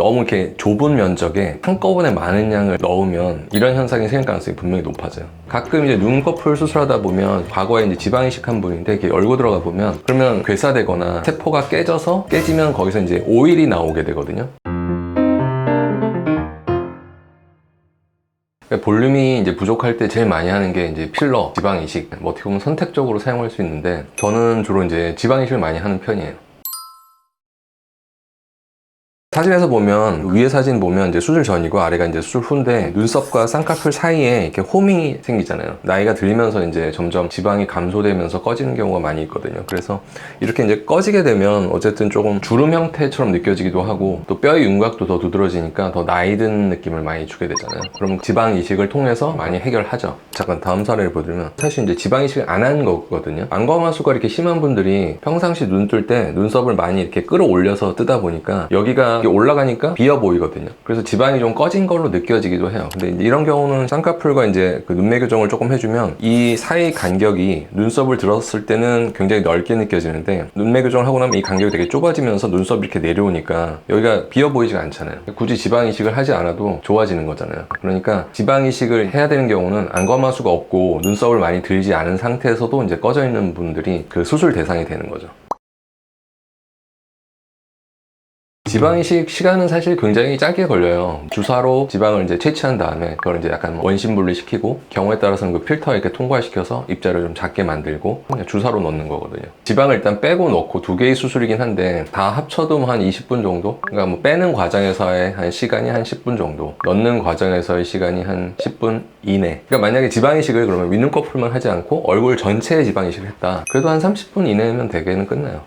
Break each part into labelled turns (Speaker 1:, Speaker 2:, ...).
Speaker 1: 너무 이렇게 좁은 면적에 한꺼번에 많은 양을 넣으면 이런 현상이 생길 가능성이 분명히 높아져요. 가끔 이제 눈꺼풀 수술하다 보면 과거에 이제 지방 이식한 분인데 이렇게 열고 들어가 보면 그러면 괴사되거나 세포가 깨지면 거기서 이제 오일이 나오게 되거든요. 볼륨이 이제 부족할 때 제일 많이 하는 게 이제 필러, 지방 이식, 뭐 어떻게 보면 선택적으로 사용할 수 있는데 저는 주로 이제 지방 이식을 많이 하는 편이에요. 사진에서 보면 위에 사진 보면 이제 수술 전이고 아래가 이제 수술 후인데 눈썹과 쌍꺼풀 사이에 이렇게 홈이 생기잖아요. 나이가 들면서 이제 점점 지방이 감소되면서 꺼지는 경우가 많이 있거든요. 그래서 이렇게 이제 꺼지게 되면 어쨌든 조금 주름 형태처럼 느껴지기도 하고 또 뼈의 윤곽도 더 두드러지니까 더 나이 든 느낌을 많이 주게 되잖아요. 그럼 지방 이식을 통해서 많이 해결하죠. 잠깐 다음 사례를 보여드리면 사실 이제 지방 이식을 안 한 거거든요. 안검하수가 이렇게 심한 분들이 평상시 눈 뜰 때 눈썹을 많이 이렇게 끌어올려서 뜨다 보니까 여기가 올라가니까 비어 보이거든요. 그래서 지방이 좀 꺼진 걸로 느껴지기도 해요. 근데 이제 이런 경우는 쌍꺼풀과 이제 그 눈매 교정을 조금 해주면 이 사이 간격이 눈썹을 들었을 때는 굉장히 넓게 느껴지는데 눈매 교정을 하고 나면 이 간격이 되게 좁아지면서 눈썹이 이렇게 내려오니까 여기가 비어 보이지가 않잖아요. 굳이 지방 이식을 하지 않아도 좋아지는 거잖아요. 그러니까 지방 이식을 해야 되는 경우는 안검하수가 없고 눈썹을 많이 들지 않은 상태에서도 이제 꺼져 있는 분들이 그 수술 대상이 되는 거죠. 지방 이식 시간은 사실 굉장히 짧게 걸려요. 주사로 지방을 이제 채취한 다음에 그걸 이제 약간 원심 분리시키고 경우에 따라서는 그 필터에 이렇게 통과시켜서 입자를 좀 작게 만들고 그냥 주사로 넣는 거거든요. 지방을 일단 빼고 넣고 두 개의 수술이긴 한데 다 합쳐도 한 20분 정도? 그러니까 뭐 빼는 과정에서의 한 시간이 한 10분 정도, 넣는 과정에서의 시간이 한 10분 이내. 그러니까 만약에 지방 이식을 그러면 윗눈꺼풀만 하지 않고 얼굴 전체에 지방 이식을 했다. 그래도 한 30분 이내면 대개는 끝나요.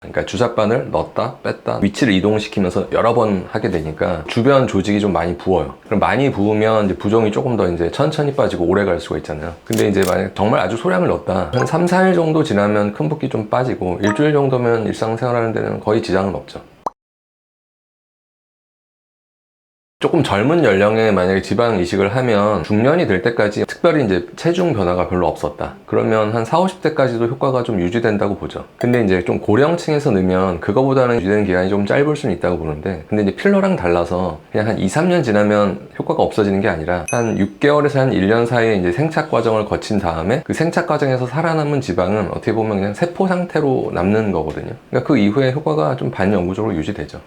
Speaker 1: 그러니까 주사바늘 넣었다 뺐다 위치를 이동시키면서 여러 번 하게 되니까 주변 조직이 좀 많이 부어요. 그럼 많이 부으면 이제 부종이 조금 더 이제 천천히 빠지고 오래 갈 수가 있잖아요. 근데 이제 만약 정말 아주 소량을 넣었다 한 3, 4일 정도 지나면 큰 붓기 좀 빠지고 일주일 정도면 일상생활하는 데는 거의 지장은 없죠. 조금 젊은 연령에 만약에 지방 이식을 하면 중년이 될 때까지 특별히 이제 체중 변화가 별로 없었다. 그러면 한 40, 50대까지도 효과가 좀 유지된다고 보죠. 근데 이제 좀 고령층에서 넣으면 그거보다는 유지되는 기간이 좀 짧을 수는 있다고 보는데 근데 이제 필러랑 달라서 그냥 한 2, 3년 지나면 효과가 없어지는 게 아니라 한 6개월에서 한 1년 사이에 이제 생착 과정을 거친 다음에 그 생착 과정에서 살아남은 지방은 어떻게 보면 그냥 세포 상태로 남는 거거든요. 그러니까 그 이후에 효과가 좀 반영구적으로 유지되죠.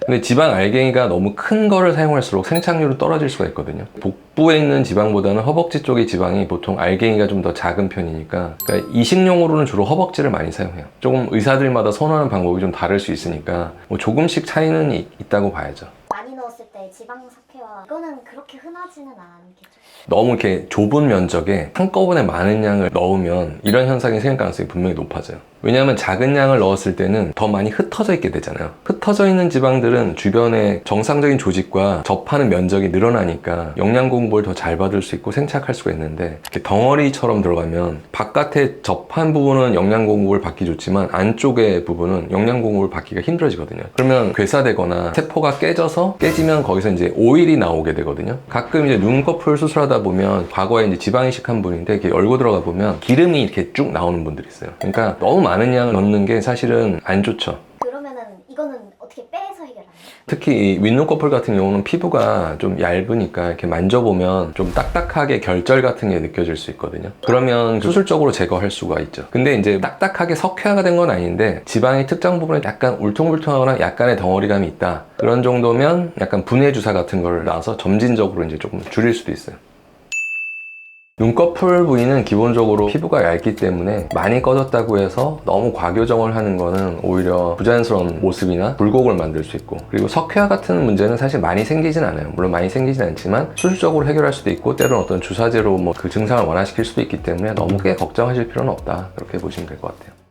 Speaker 1: 근데 지방 알갱이가 너무 큰 거를 사용할수록 생착률은 떨어질 수가 있거든요. 복부에 있는 지방보다는 허벅지 쪽의 지방이 보통 알갱이가 좀 더 작은 편이니까 그러니까 이식용으로는 주로 허벅지를 많이 사용해요. 조금 의사들마다 선호하는 방법이 좀 다를 수 있으니까 뭐 조금씩 차이는 있다고 봐야죠.
Speaker 2: 많이 넣었을 때 지방 사케와 이거는 그렇게 흔하지는 않겠죠.
Speaker 1: 너무 이렇게 좁은 면적에 한꺼번에 많은 양을 넣으면 이런 현상이 생길 가능성이 분명히 높아져요. 왜냐하면 작은 양을 넣었을 때는 더 많이 흩어져 있게 되잖아요. 흩어져 있는 지방들은 주변에 정상적인 조직과 접하는 면적이 늘어나니까 영양 공급을 더 잘 받을 수 있고 생착할 수가 있는데 이렇게 덩어리처럼 들어가면 바깥에 접한 부분은 영양 공급을 받기 좋지만 안쪽의 부분은 영양 공급을 받기가 힘들어지거든요. 그러면 괴사되거나 세포가 깨지면 거기서 이제 오일이 나오게 되거든요. 가끔 이제 눈꺼풀 수술하다 보면 과거에 이제 지방 이식한 분인데 이렇게 열고 들어가 보면 기름이 이렇게 쭉 나오는 분들이 있어요. 그러니까 너무 많은 양을 넣는 게 사실은 안 좋죠.
Speaker 2: 그러면은 이거는 어떻게 빼서 해결하나요?
Speaker 1: 특히 이 윗눈꺼풀 같은 경우는 피부가 좀 얇으니까 이렇게 만져보면 좀 딱딱하게 결절 같은 게 느껴질 수 있거든요. 그러면 수술적으로 제거할 수가 있죠. 근데 이제 딱딱하게 석회화가 된 건 아닌데 지방의 특정 부분에 약간 울퉁불퉁하거나 약간의 덩어리감이 있다. 그런 정도면 약간 분해 주사 같은 걸 놔서 점진적으로 이제 조금 줄일 수도 있어요. 눈꺼풀 부위는 기본적으로 피부가 얇기 때문에 많이 꺼졌다고 해서 너무 과교정을 하는 거는 오히려 부자연스러운 모습이나 굴곡을 만들 수 있고 그리고 석회화 같은 문제는 사실 많이 생기진 않아요. 물론 많이 생기진 않지만 수술적으로 해결할 수도 있고 때로는 어떤 주사제로 뭐 그 증상을 완화시킬 수도 있기 때문에 너무 크게 걱정하실 필요는 없다. 그렇게 보시면 될 것 같아요.